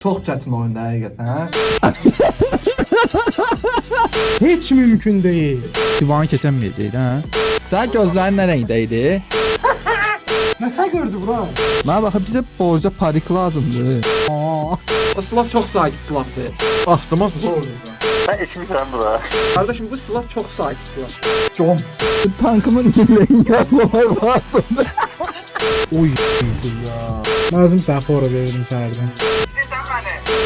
Çox çətin oyundur həqiqətən. Heç mümkün değil. Divanı keçəməyəcək də, hə? Sənin gözlərin nə rəngdə idi? Nəsə gördü bura? Mənə baxıb bizə borca parik lazımdır. O silah çox sakit silahdır. Axtıma zor. Sen içmişsen bura. Kardeşim bu silah çox sakit silah. Com. Tankımın yürəyini yapmamaq lazımdır. Oy ya. Lazım sənə fora verirdim səhərdən.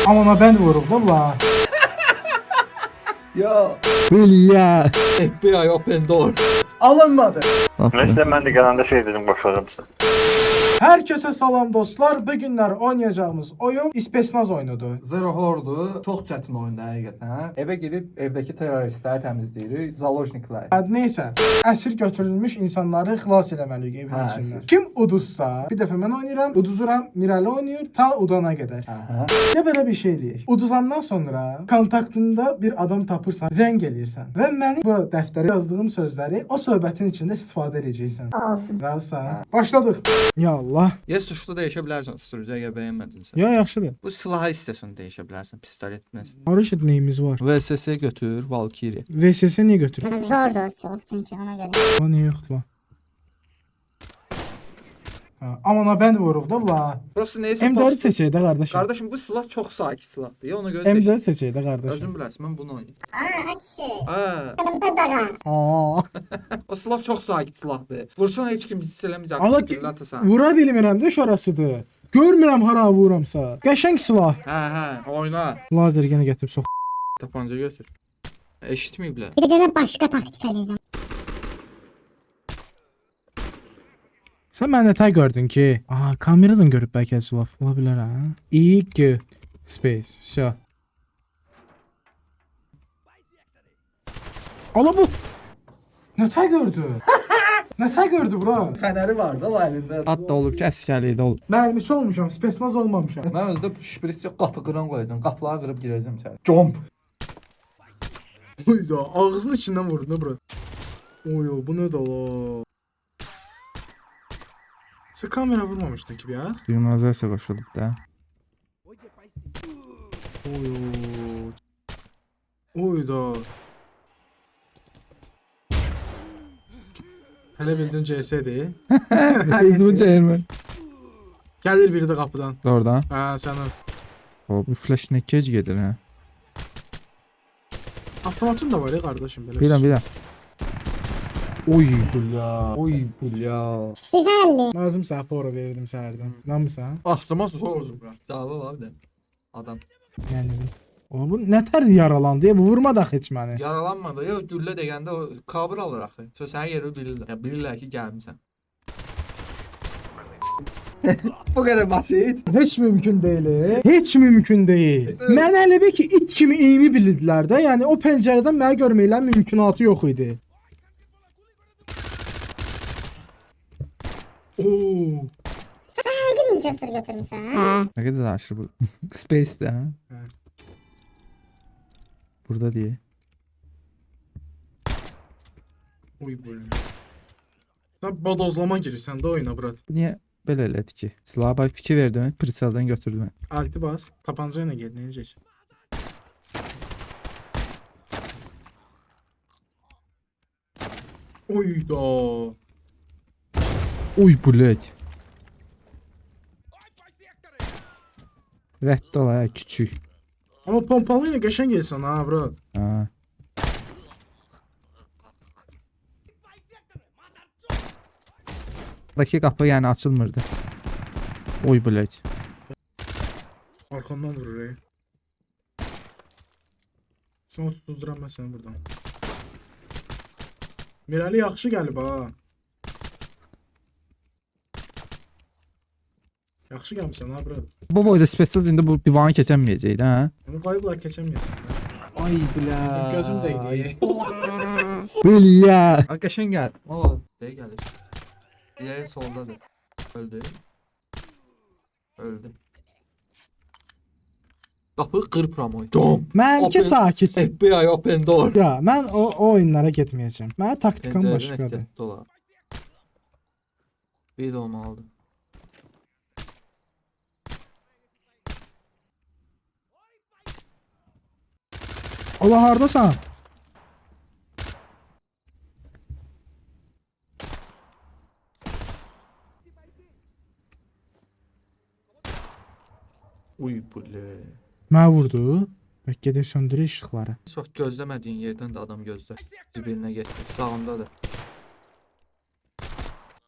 Amma ben vururum valla. Ya. Hülya. FBI open door. Alınmadı. Neyse ben de genelde şey dedim boşladım size. Herkese salam dostlar. Bugünler oynayacağımız oyun İspesnaz oyunudur. Zero Horde çox çətin oyundur həqiqətən. Evə girib evdəki terroristləri təmizləyirik, zalojnikləri. Neyse, əsir götürülmüş insanları xilas eləməliyik evin Hə, içindən. əsir. Kim uduzsa, bir dəfə mən oynayıram, uduzuram, Mirəli oynayır, ta udana qədər. Aha. Ya belə bir şey eləyək. Uduzandan sonra kontaktında bir adam tapırsan, zəng eləyirsən və mənim bu dəftərə yazdığım sözləri o söhbətin içində istifadə edəcəksən. Olsun. Razısan? Başladıq. Ya Allah. Ya suçlu dəyişə bilərsən, sürücü əgər bəyənmədinsə. Ya yaxşıdır. Bu silahı istəsən dəyişə bilərsən, pistolet nəsə. Arışıd neyimiz var? VSS götür, Valkyrie. VSS niyə götürür? Zordu o soğuk çünkü ona göre. O niyə yoxdur lan? Amma ben vururuq da bula. Prosta neysə M4 seçək də qardaşım. Qardaşım bu silah çox sakit silahdır. Ya ona görə M4 seç. seçək də qardaşım. Özün bilərsən, mən bunu oynayım. Aa şey. Ha, Aa. o silah çox sakit silahdır. Vursan heç kim hiss eləməyəcək. Ala Güllə atasan. vura bilmirəm də şorasıdır. Görmürəm hara vuramsa. Qəşəng silah. Hə, oyna. Lazer yenə gətirib sox. Tapanca götür. Eşitməyiblər. Bir de başka taktik arayacağım. Sən mənə tə gördün ki, kameradan görüb bəlkə silah. Ola bilər ha. İyi space. Şo. Ala bu. Nə tə gördü? Nə tə gördü bura? Fənəri var da la əlində. Hatta olub ki, əsgərlikdə olub. Mərmisi olmuşam, spesnaz olmamışam. Mən özdə şpris yox, qapı qıran qoyacağam. Qapıları qırıb girəcəm içəri. Jump. Uyda, ağzının içindən vurdu nə bura? Oyo, bu nə də la? Sən kamera vurmamışdın ki ya? Gimnaziyasiya qoşulub da. Oyo. Oyda. Hələ bildin CS-dir. Bu Cermen. Gəlir biri də qapıdan. Oradan. Hə, sənin. O bu flash nə gec gedir hə. Avtomatın da var ya qardaşım belə. Bilirəm. Oy bula. Oy bula. Güzelli. Lazım sənə fora verirdim səhərdən. İnanmırsan? Axtıma sordur bura. Cavabı var bir də. Adam. Yəni. O bu nətər yaralandı ya? Bu vurmadı axı heç məni. Yaralanmadı. Yox, güllə deyəndə o kabır alır axı. Söz sənin yeri bilirlər. Ya bilirlər ki, gəlmisən. Bu qədər basit. Heç mümkün deyil. Heç mümkün deyil. Mən elə bir ki it kimi iyimi bilirdilər də. Yəni o pəncərədən məni görməklərin mümkünatı yox idi. Oo. Sen her gün Winchester götürmüşsün ha? Nə qədər danışır bu? Space-də hə. Hə. Burada deyə. Oy bu. Sən bodozlama girirsən də oyuna brat. Niyə belə elədi ki? Silaha bax fikir verdim, priseldən götürdüm. Altı bas. Tapanca ilə gəl, nə edəcəksən? Oyda. Uy bullet. Rədd ol hə, küçük. Amma pompalı ilə qəşəng gəlsən ha brat. Ha. Buradakı qapı yəni açılmırdı. Oy bullet. Arkamdan vurur ey. Sən tutduram mən səni buradan. Mirəli yaxşı gəlib ha. Yaxşı gəlmişsən ha brat. Bu boyda spesial indi bu divanı keçəməyəcək də hə. Onu qayıbla keçəməyəsən. Ay bilə. Gözüm dəydi. Bilya. Ay qəşəng gəl. O, dey gəlir. Diğeri soldadır. Öldü. Öldü. Qapı qırpıram oy. Dom. Mənki Open- sakit. FBI open door. Ya mən o oyunlara getməyəcəm. Mənim taktikam başqadır. Dolar. Bir də olmalıdır. Ola hardasan? Uy bule. Mənə vurdu. Bək gedib söndürür işıqları. Çox gözləmədiyin yerdən də adam gözlə. Bir-birinə getdi. Sağındadır.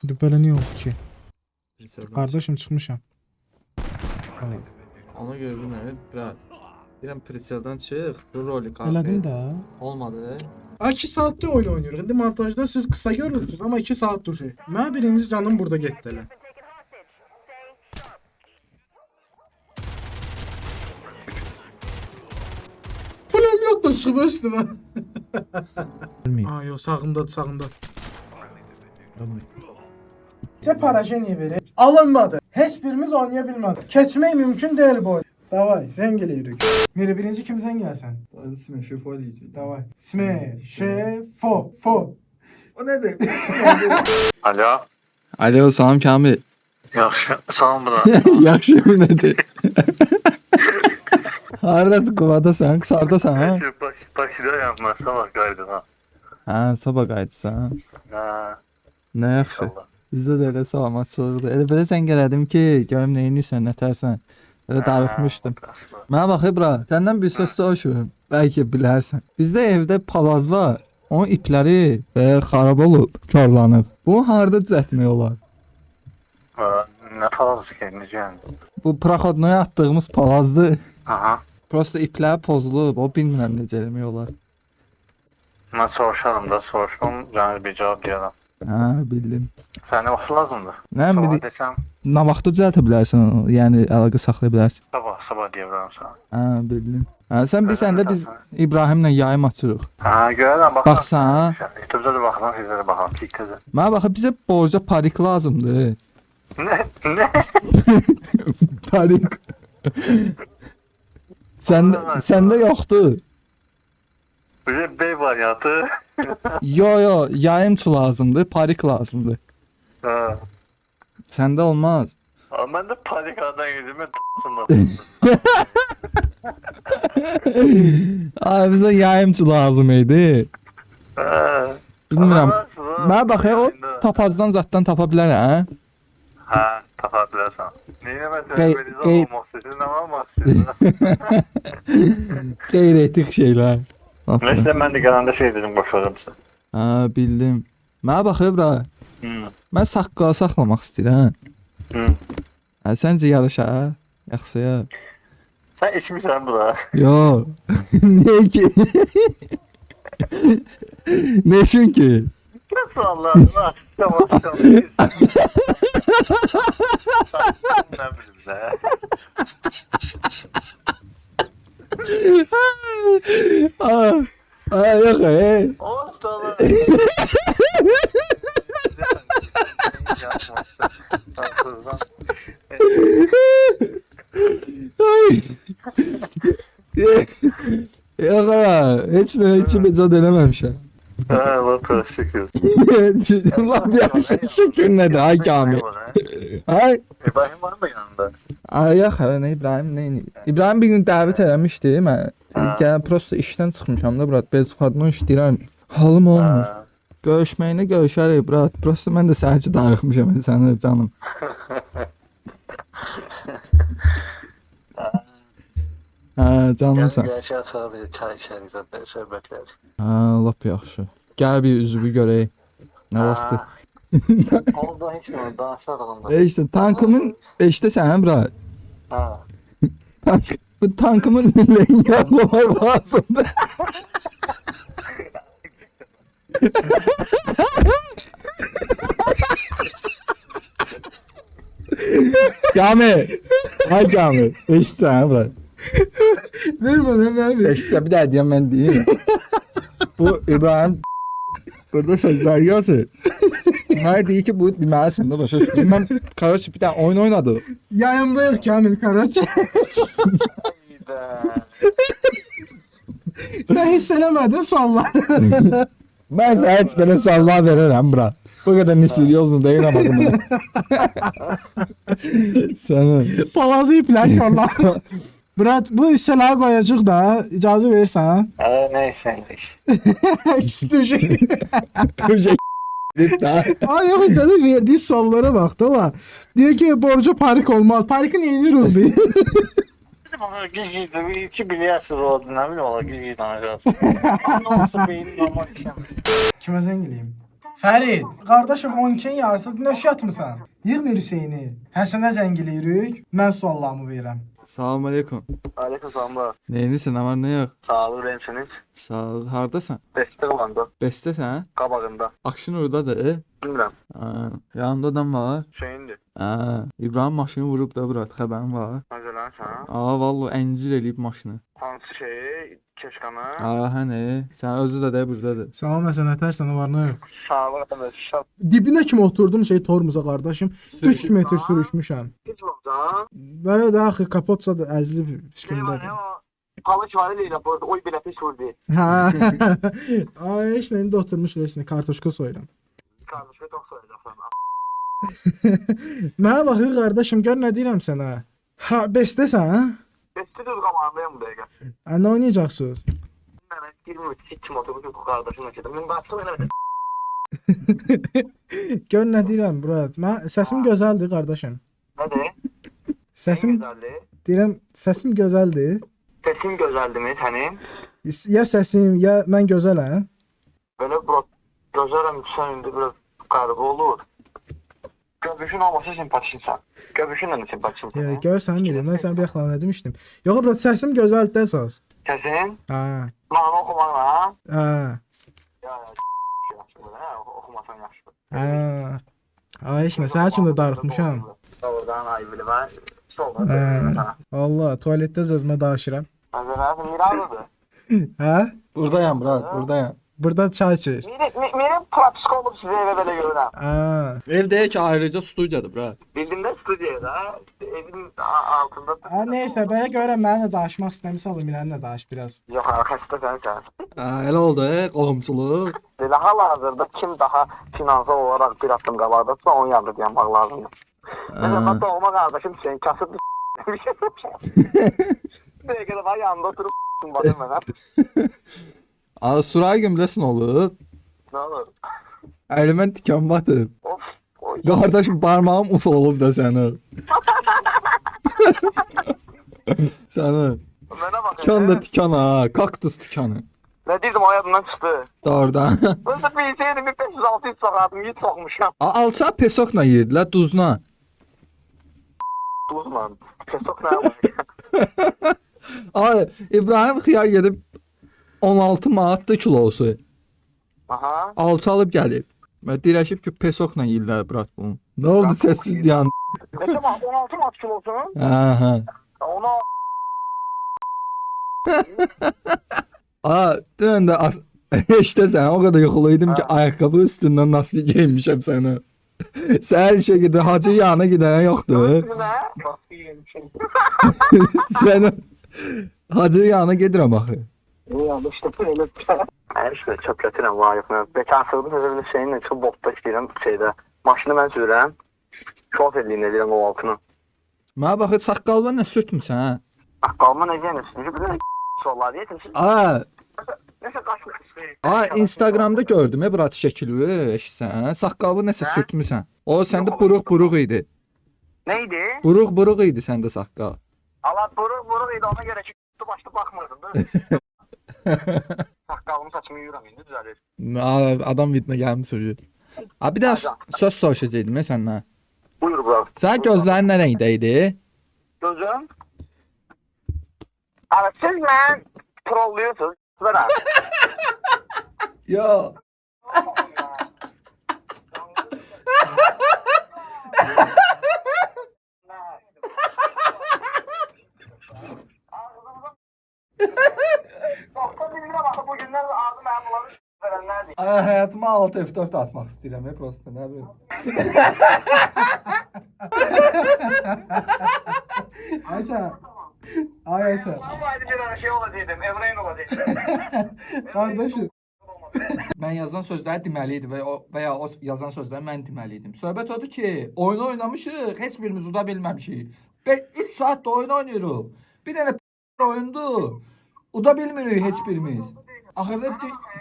İndi belə niyə oldu ki? Prisel. Qardaşım çıxmışam. Ona görə bilmirəm, brat. Deyirəm Priseldən çıx, bu roli Elədim də. Olmadı. 2 saatdır oyun oynayırıq. İndi montajda siz qısa görürsünüz, amma 2 saat durur. Mən birinci canım burada getdi elə. Pulemyot da çıxıb üstümə. Bilməyim. Aa, yox, sağımdadır, sağımdadır. Te parajeni verir. Alınmadı. Heç birimiz oynaya bilmədik. Keçmək mümkün deyil bu oyun. Davay, zəng eləyirik. Meri birinci kim zəng gəlsən? Hadi Smeşif eləyəcək. Davay. Smeşefo, fo. O nədir? Alo. Alo, salam Kamil. Yaxşı. Salam bura. Yaxşı nədir? Hardasın, qovadasan, qısardasan, ha? Bakıdayam mən sabah qayıdım ha. Hə, sabah qayıtsan. Ha. Nə yaxşı. İnşallah. Bizdə də elə salamatçılıqdır. Elə belə zəng elədim ki, görüm nə edirsən, nə tərsən. Elə darıxmışdım. Mənə bax, bura, səndən bir söz soruşum. Bəlkə bilərsən. Bizdə evdə palaz var. Onun ipləri xarab olub, korlanıb. Bunu harda düzəltmək olar? Nə palazı ki, necə yəni? Bu proxodnoya atdığımız palazdır. Aha. Prosta iplər pozulub, o bilmirəm necə eləmək olar. Mən soruşarım da, soruşmam, yəni bir cavab deyərəm. Hə, bildim. Sənə vaxt lazımdır? Nə Sabah bilim, desəm, nə vaxtda düzəltə bilərsən onu, yəni əlaqə saxlaya bilərsən. sabah deyə bilərəm sənə. Hə, bildim. Hə, sən bilsən də biz İbrahimlə yayım açırıq. Ha, görərəm, baxam. Baxsan, YouTube'da da baxıram, filmdə də baxıram, TikTok'da. mənə baxıb bizə borca parik lazımdır. Ne? Parik. Səndə yoxdur. Bir bey variantı. Yo, yayımçı lazımdır, parik lazımdır. Ha. Səndə olmaz. Ama ben de panik halden girdim, ben t***sınladım. Ay, bizə yayımçı lazım idi. Ha. Bilmirəm. Anlamazsın, ha. Mənə bax, o tapazdan zatdan tapa bilər, hə? Ha, tapabilirsen. Neyine mesela Gay- Belize gay- olmak istedin ama olmak istedin. Qeyri-etik şeylər. Bax, Mesela ben de gelende şey dedim, boşlarım sen. hə, bildim. Mənə bax, bura. Mən saqqal saxlamaq istəyirəm. Hı. Hə, səncə yarışa? Yaxşı ya. Sen içmişsen bu da. Yo. Niyə ki? Ne üçün ki? Nasıl Allah'ım? Tamam. Ne bileyim Yok Oh tamam. Yok hiç de içime zad eləməmişəm. Ha, Allah şükür. Laf yaxşı şükür nədir ay Kamil? Ay. İbrahim var mı yanında? Ay yox hələ nə İbrahim nə edib? İbrahim bir gün dəvət eləmişdi mən. Ha. Gəl prosta işdən çıxmışam da brat. Bezxadla işləyirəm. Halım olmur. Ha. Görüşməyinə görüşərik brat. Prosta mən də səhərci darıxmışam sənə canım. Ha canımsan. Gel aşağı sonra bir çay içeriz zaten şerbetler. Ha lap yaxşı. Gəl bir üzvü görək. Nə vaxtı? Oldu hiç mi? Daha aşağıda. İşte tankımın 5'tesən hə brat. Ha. Bu tankımın ürəyini yapmamaq lazımdır. Kamil. Ay Kamil. Eşitsən bura. Vermə. Eşitsən bir daha deyəm mən deyim. Bu İbrahim burada sözler yazır. Hayır deyir ki bu deməlisən də başa düşdüm. Mən kardeş bir tane oyun oynadı. Yayımda yok Kamil Karaca. Sen hiç eləmədin sualları. Mən sənə heç belə suallar verirəm bura. Bu qədər nisiriyoz değil ama bunu. Səni. Palazı iplər Allah. Murat, bu hissələri qoyacaq da, icazə verirsən? Neyse. Ekskluziv. Daha. Ay yok, canım verdiği suallara bak da var. Diyor ki borcu parik olmaz. Parikin yeni oldu. Bana gizli bir iki biliyorsunuz oldu. Ne bileyim ola gizli danacağız. Nasıl beyin normal işlem. Kime zengileyim? Ferit, kardeşim 12'in yarısı nöş yatmısan. Yığmır Hüseyin'i. Həsənə zəngiləyirik, mən suallarımı verirəm. Salam aleyküm. Aleyküm selam. Neylisin, ne var ne yok? Sağ olun Remsiniz. Sağ ol. Hardasan? Destek olanda. Beste sen? Qabağında. Akşin oradadır. Bilmirəm. Ha, yanımda adam var. Şeyindi. Ha, İbrahim maşını vurub da bura, xəbərin var. Hazırlan sana. Aa, vallahi əncir eləyib maşını. Hansı şeyi? Keşkanı. Aa, hani, sen özü də buradadır. Sağ ol, məsələn, ətərsən var nə yox. Sağ olun. Şap. Dibinə kimi oturdum tormuza qardaşım. 3 metr sürüşmüşəm. Hiç olmaz. Belə də axı kapotsa da əzilib Ne üskündədir. var o? Palış var ile bu oy bile pis vurdu. Ha. Ay, heç nə indi oturmuş heç nə kartoşka soyuram. Kardeşime çok söyleyeceksin. Mənə baxır qardaşım, gör nə deyirəm sənə. Ha, bestəsən, ha? Besti dur kamarındayım bu dəqiqə. Nə oynayacaqsınız? Ben 23 hiç otobüsün kardeşimle çedim. Ben başta oynadım. Gör nə deyirəm, Murat. Səsim gözəldir qardaşım. Ne de? Səsim Güzeldi. deyirəm, səsim gözəldir. Sesin güzeldi mi senin? Ya səsim, ya mən gözələm. Böyle bro, gözlerim sen indi biraz kargı olur. Göbüşün olmasa sempatiksin. Göbüşünle de sempatiksin. Ya görsən bilirəm, mən sənə bir yaxın nə demişdim. Yox, Murat, səsim gözəldir əsas. Sesin? Ha. Mağını okuman ha? Ha. Ya yaxşı bu ha, okumasan yaxşı. Ha. Ay, heç nə, sənin üçün də darıxmışam. Oradan ay bilim ben. Solda. Ha. Allah, tualetdə özümə danışıram. Hazırlar, Mirado'dur. Hə? Buradayım, Murat, buradayım. Burada çay içir. Benim psikolog size eve böyle görürüm. Ha. Evdəyik ki, ayrıca studiyadır, Murat. Bildiğimde stüdyoda, evin altında. Ha, neysə, belə görəm, mənimlə danışmaq istəmirsən, Miranla danış biraz. Yok arkadaşlar sen. Ha, elə oldu, qohumçuluq. Böyle hal-hazırda kim daha finansal olarak bir adım qabaqdasa onun yanında dayanmaq lazımdır. Mesela ben doğma kardeşim Hüseyin kasıp bir şey bir dəqiqədə var yanında oturup bakın mənə. Aa, Suray gümləsin olub. Ne olur? Əlimə tikan batıb. Of. Oy. Qardaşım, barmağım uf olub da sənin. Sənin. Mənə bakın. Tikan da tikan ha, kaktus tikanı. Ne dedim o yadımdan çıktı. Doğrudan. Özür bilseydim bir 500-600 sokardım. Hiç sokmuşam. Alça pesokla yerdilər, duzla. Tuzla. Kesok ne yapmış? Ay, İbrahim xiyar gedib 16 manatdır kilosu. Aha. Alça alıb gəlib. Və dirəşib ki, pesokla yeyirlər, brat bunu. Nə oldu, səssiz dayan? Neçə bak 16 mat kilosun. Hə. Ona Aa, dünən də işte sən o qədər yuxuluydım ki, ayaqqabı üstündən nasıl geyinmişəm səni. Səhər işə gedir, hacı yanına gidən yoxdur. ne? Bak iyiymişim. Sən hacı yanına gedirəm axı. Ya işte böyle. Her şey çöplətirəm vayıfını. Bekarsızlıq sözü bir şeyinlə çox botda işləyirəm şeydə. Maşını mən sürürəm. Şoferliyin edirəm o altını. Mənə baxır, saqqalva nə sürtmüsən, hə? Qalma nə deyəniz? Bir sorular deyəsiniz. Aa, Nəsə qaçmış. aa, Instagramda gördüm, brat şəkili, eşitsən, saqqalva nəsə sürtmüsən. O səndə buruq idi. Neydi? Buruq idi səndə saqqal. Allah buruk idi ona göre ki başta bakmırdım da. Saqqalımı saçımı yuyuram indi düzəlir. Aa, adam vidinə gəlmiş. Aa, bir də söz soruşacaqdım səndən. Buyur bro. Sən gözlərin nə rəngdə idi? Gözüm. Abi siz mən trollüyorsunuz. Bana. Yo. Ay, həyatıma 6 F4 atmaq istəyirəm, prosta, nə bilim. Aysə. Ay Aysə. Vallahi bir tane şey olacaktım. Evreyin olacaktım. Qardaşım. Mən yazan sözləri deməli idi və ya o yazan sözləri mən deməli idim. Söhbət odur ki, oyun oynamışıq, heç birimiz uda bilməmişik. 3 saat da oyun oynayırıq. Bir dənə oyundu. Uda bilmirik heç birimiz. Axırda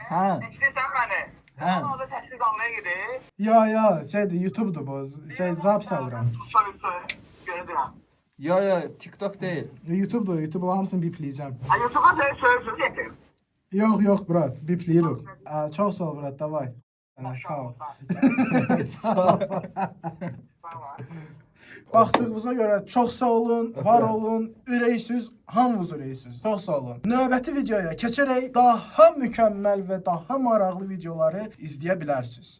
hə. İstəyirsən məni? Hə. Orada təşkil almaya gedək. Ya, şeydir, YouTube'dur bu. Şey, zaps alıram. Söyle. Görürəm. Ya, TikTok deyil. YouTube'dur, YouTube'un hamısını bipleyeceğim. Ay, YouTube'a söyle getir. Yok, Murat, bipleyirik. Çok sağ ol, Murat, davay. Sağ ol. Sağ ol. Baxdığınıza görə çox sağ olun, var olun, ürəksiz, hamınız ürəksiz. Çox sağ olun. Növbəti videoya keçərək daha mükəmməl və daha maraqlı videoları izləyə bilərsiniz.